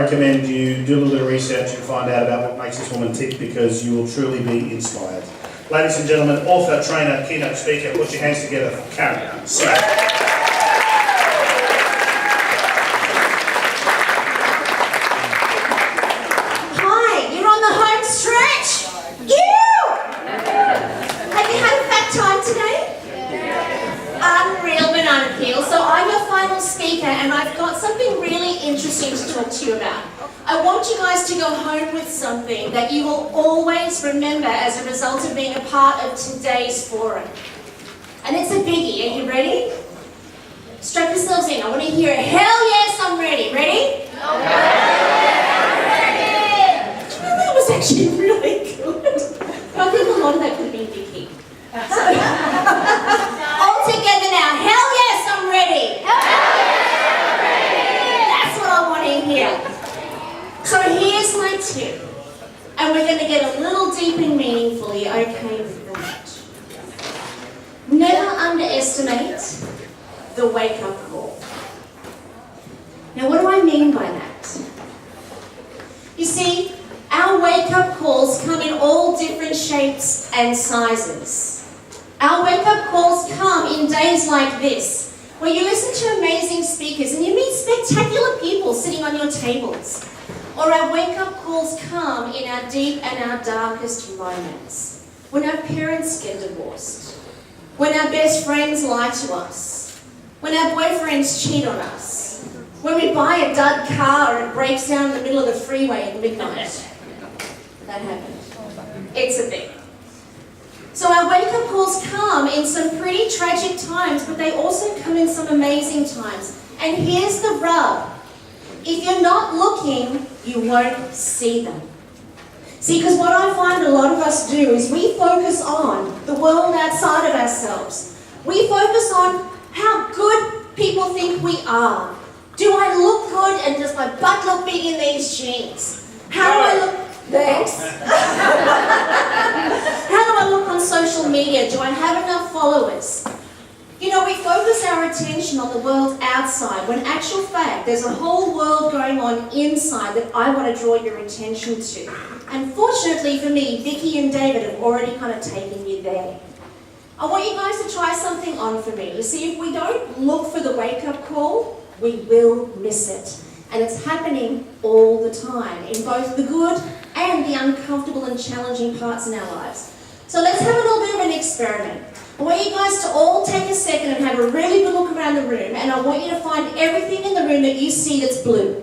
recommend you do a little bit of research and find out about what makes this woman tick, because you will truly be inspired. Ladies and gentlemen, author, trainer, keynote speaker, put your hands together for Carren. Hi, you're on the home stretch. Have you had a fat time today? Unreal banana peel. So I'm your final speaker, and I've got something really interesting to talk to you about. I want you guys to go home with something that you will always remember as a result of being a part of today's forum. And it's a biggie. Are you ready? Strap yourselves in. I want to hear it. Hell yes, I'm ready. Ready? That was actually really good. I think a lot of that could have been Vicky. All together now. Hell yes, I'm ready. That's what I want to hear. So here's my tip, and we're going to get a little deep and meaningfully okay with that. Never underestimate the wake-up call. Now, what do I mean by that? You see, our wake-up calls come in all different shapes and sizes. Our wake-up calls come in days like this, where you listen to amazing speakers and you meet spectacular people sitting on your tables. Or our wake-up calls come in our deep and our darkest moments. When our parents get divorced. When our best friends lie to us. When our boyfriends cheat on us. When we buy a dud car and it breaks down in the middle of the freeway at midnight. That happened. It's a thing. So our wake-up calls come in some pretty tragic times, but they also come in some amazing times. And here's the rub. If you're not looking, you won't see them. See, because what I find a lot of us do is we focus on the world outside of ourselves. We focus on how good people think we are. Do I look good, and does my butt look big in these jeans? How do I look? Thanks. How do I look on social media? Do I have enough followers? You know, we focus our attention on the world outside, when in actual fact, there's a whole world going on inside that I want to draw your attention to. And fortunately for me, Vicky and David have already kind of taken you there. I want you guys to try something on for me. You see, if we don't look for the wake-up call, we will miss it. And it's happening all the time, in both the good and the uncomfortable and challenging parts in our lives. So let's have a little bit of an experiment. I want you guys to all take a second and have a really good look around the room, and I want you to find everything in the room that you see that's blue.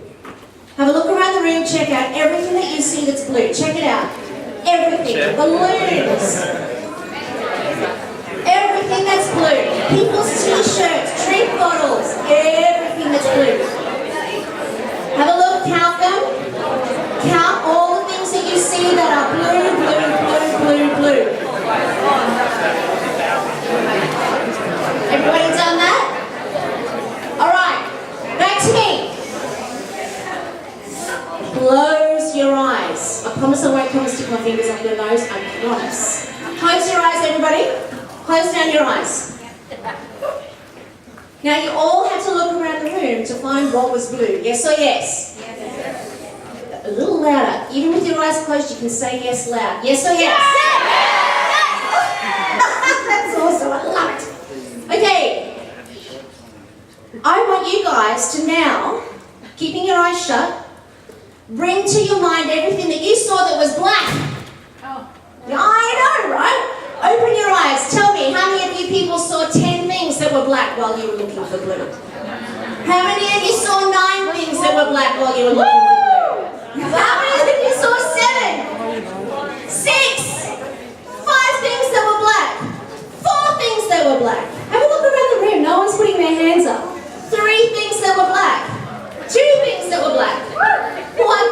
Have a look around the room, check out everything that you see that's blue. Check it out. Everything. Balloons. Everything that's blue. People's t-shirts, drink bottles, everything that's blue. Have a look, count them. Count all the things that you see that are blue, blue, blue, blue, blue. Everybody done that? Alright, back to me. Close your eyes. I promise I won't come and stick my fingers up your nose, I promise. Close your eyes, everybody. Close down your eyes. Now you all have to look around the room to find what was blue. Yes or yes? Yes. A little louder. Even with your eyes closed, you can say yes loud. Yes or yes? Yes! That's awesome. I love it. Okay, I want you guys to now, keeping your eyes shut, bring to your mind everything that you saw that was black. Oh. Yeah, I know, right? Open your eyes. Tell me, how many of you people saw 10 things that were black while you were looking for blue? How many of you saw 9 things that were black while you were looking for blue? How many of you saw 7? 6? 5 things that were black? 4 things that were black? Have a look around the room. No one's putting their hands up. 3 things that were black. 2 things that were black. 1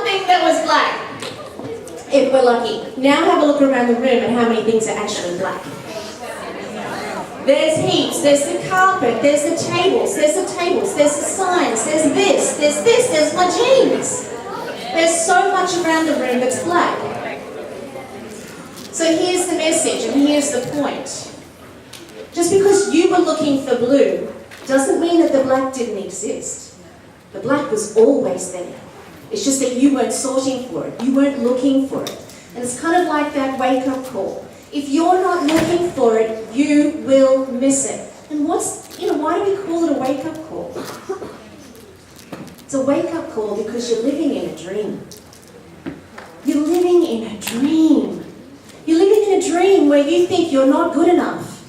thing that was black. If we're lucky. Now have a look around the room at how many things are actually black. There's heaps. There's the carpet. There's the tables. There's the tables. There's the signs. There's this. There's this. There's my jeans. There's so much around the room that's black. So here's the message, and here's the point. Just because you were looking for blue doesn't mean that the black didn't exist. The black was always there. It's just that you weren't sorting for it. You weren't looking for it. And it's kind of like that wake-up call. If you're not looking for it, you will miss it. And why do we call it a wake-up call? It's a wake-up call because you're living in a dream. You're living in a dream. You're living in a dream where you think you're not good enough.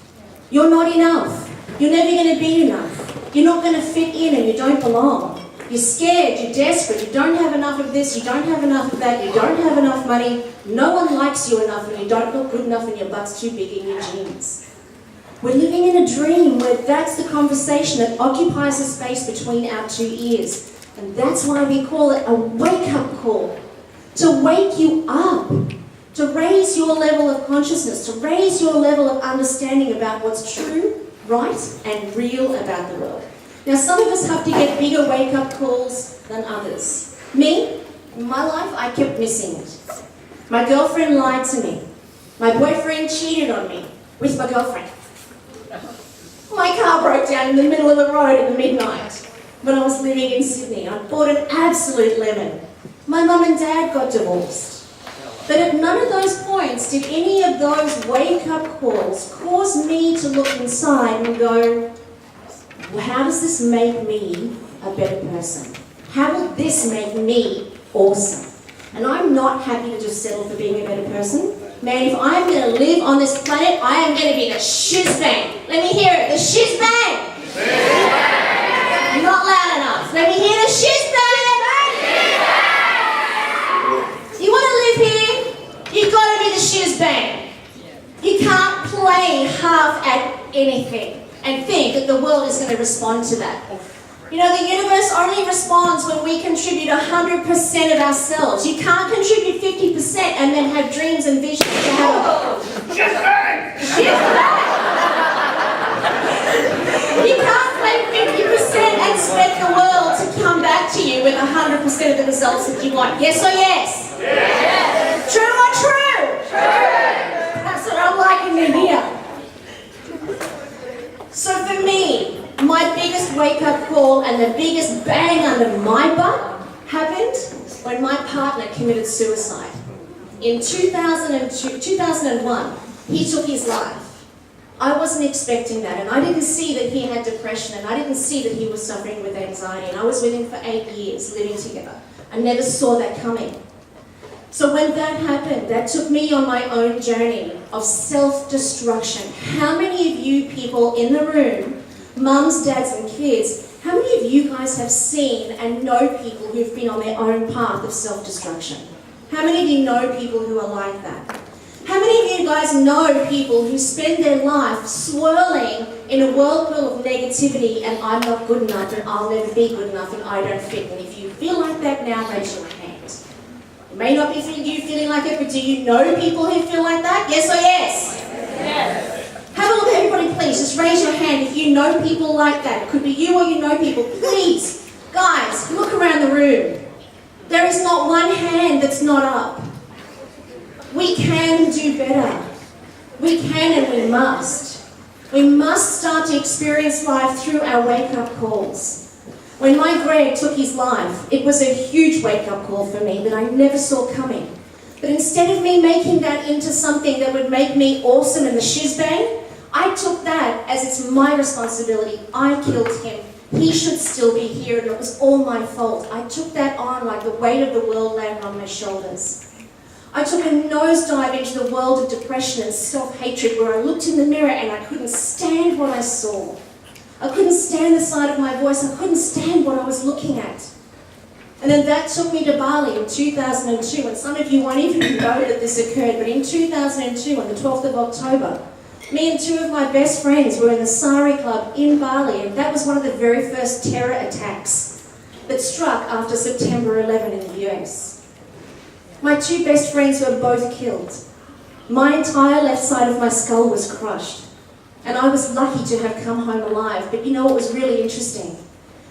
You're not enough. You're never going to be enough. You're not going to fit in and you don't belong. You're scared, you're desperate, you don't have enough of this, you don't have enough of that, you don't have enough money, no one likes you enough and you don't look good enough and your butt's too big in your jeans. We're living in a dream where that's the conversation that occupies the space between our two ears. And that's why we call it a wake-up call. To wake you up. To raise your level of consciousness. To raise your level of understanding about what's true, right, and real about the world. Now, some of us have to get bigger wake-up calls than others. Me, in my life, I kept missing it. My girlfriend lied to me. My boyfriend cheated on me with my girlfriend. My car broke down in the middle of the road in the midnight when I was living in Sydney. I bought an absolute lemon. My mum and dad got divorced. But at none of those points did any of those wake-up calls cause me to look inside and go, well, how does this make me a better person? How will this make me awesome? And I'm not happy to just settle for being a better person. Man, if I'm going to live on this planet, I am going to be the shiz-bang. Let me hear it, the shiz-bang. Not loud enough. Let me hear the shiz-bang. You want to live here? You've got to be the shiz-bang. You can't play half at anything and think that the world is going to respond to that. You know, the universe only responds when we contribute 100% of ourselves. You can't contribute 50% and then have dreams and visions to have You can't play 50% and expect the world to come back to you with 100% of the results that you want. Yes or yes? Yes. True or true? True. That's what I'm liking to hear. So for me, my biggest wake-up call and the biggest bang under my butt happened when my partner committed suicide. In 2001, he took his life. I wasn't expecting that, and I didn't see that he had depression, and I didn't see that he was suffering with anxiety, and I was with him for 8 years, living together. I never saw that coming. So when that happened, that took me on my own journey of self-destruction. How many of you people in the room, mums, dads and kids, how many of you guys have seen and know people who've been on their own path of self-destruction? How many of you know people who are like that? How many of you guys know people who spend their life swirling in a whirlpool of negativity and I'm not good enough and I'll never be good enough and I don't fit? And if you feel like that now, raise your hand. It may not be you feeling like it, but do you know people who feel like that? Yes or yes? Yes. Have a look at everybody, please. Just raise your hand if you know people like that. It could be you or you know people. Please, guys, look around the room. There is not one hand that's not up. We can do better. We can and we must. We must start to experience life through our wake-up calls. When my Greg took his life, it was a huge wake-up call for me that I never saw coming. But instead of me making that into something that would make me awesome in the shiz-bang, I took that as it's my responsibility. I killed him. He should still be here, and it was all my fault. I took that on like the weight of the world landed on my shoulders. I took a nosedive into the world of depression and self-hatred where I looked in the mirror and I couldn't stand what I saw. I couldn't stand the sound of my voice. I couldn't stand what I was looking at. And then that took me to Bali in 2002, and some of you won't even know that this occurred, but in 2002, on the 12th of October, me and two of my best friends were in the Sari Club in Bali, and that was one of the very first terror attacks that struck after September 11 in the US. My two best friends were both killed. My entire left side of my skull was crushed. And I was lucky to have come home alive. But you know what was really interesting?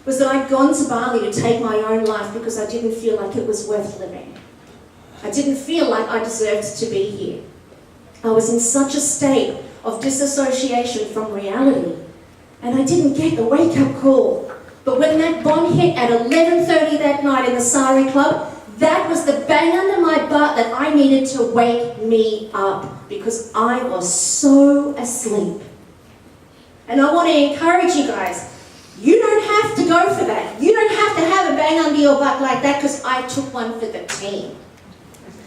Was that I'd gone to Bali to take my own life because I didn't feel like it was worth living. I didn't feel like I deserved to be here. I was in such a state of disassociation from reality. And I didn't get the wake-up call. But when that bomb hit at 11:30 that night in the Sari Club, that was the bang under my butt that I needed to wake me up because I was so asleep. And I want to encourage you guys, you don't have to go for that. You don't have to have a bang under your butt like that because I took one for the team.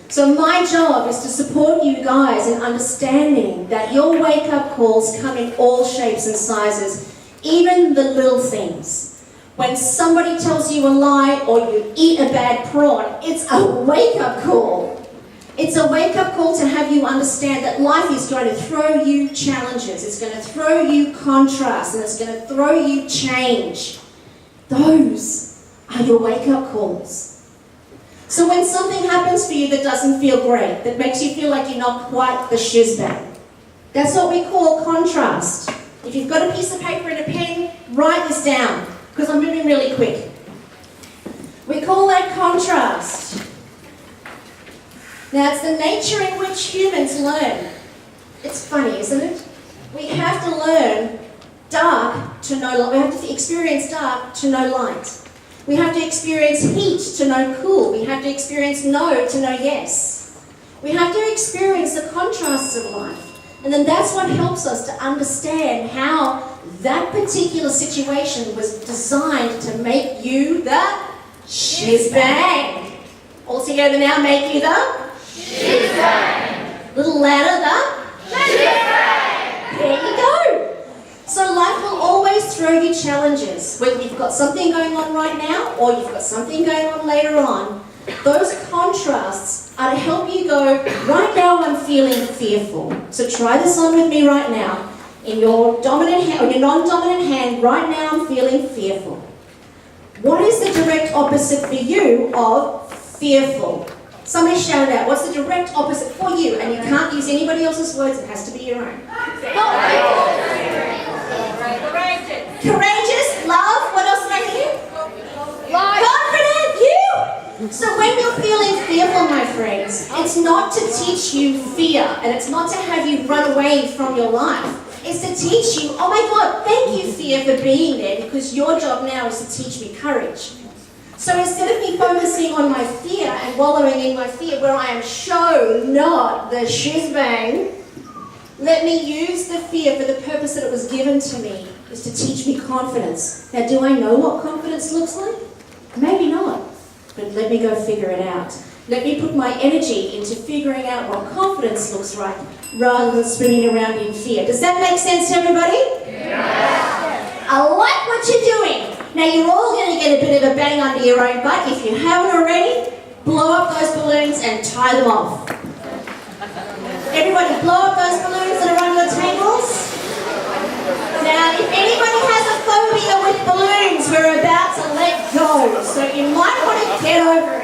So my job is to support you guys in understanding that your wake-up calls come in all shapes and sizes, even the little things. When somebody tells you a lie or you eat a bad prawn, it's a wake-up call. It's a wake-up call to have you understand that life is going to throw you challenges. It's going to throw you contrast, and it's going to throw you change. Those are your wake-up calls. So when something happens for you that doesn't feel great, that makes you feel like you're not quite the shizbang, that's what we call contrast. If you've got a piece of paper and a pen, write this down, because I'm moving really quick. We call that contrast. Now, it's the nature in which humans learn. It's funny, isn't it? We have to learn dark to know light. We have to experience dark to know light. We have to experience heat to know cool. We have to experience no to know yes. We have to experience the contrasts of life. And then that's what helps us to understand how that particular situation was designed to make you the shizbang. All together now, make you the shizbang. Little louder, the shizbang. There you go. So life will always throw you challenges, whether you've got something going on right now or you've got something going on later on. Those contrasts are to help you go, right now I'm feeling fearful. So try this on with me right now. In your dominant hand, or your non-dominant hand, right now I'm feeling fearful. What is the direct opposite for you of fearful? Somebody shout it out. What's the direct opposite for you? And you can't use anybody else's words, it has to be your own. Courageous, love, what else did I hear? Confident, you! So when you're feeling fearful, my friends, it's not to teach you fear, and it's not to have you run away from your life. It's to teach you, oh my God, thank you, fear, for being there, because your job now is to teach me courage. So instead of me focusing on my fear and wallowing in my fear, where I am not the shizbang, let me use the fear for the purpose that it was given to me, is to teach me confidence. Now, do I know what confidence looks like? Maybe not, but let me go figure it out. Let me put my energy into figuring out what confidence looks like, rather than spinning around in fear. Does that make sense to everybody? Yeah. I like what you're doing. Now, you're all going to get a bit of a bang under your own butt. If you haven't already, blow up those balloons and tie them off. Everybody blow up those balloons that are on your tables. Now, if anybody has a phobia with balloons, we're about to let go. So you might want to get over it.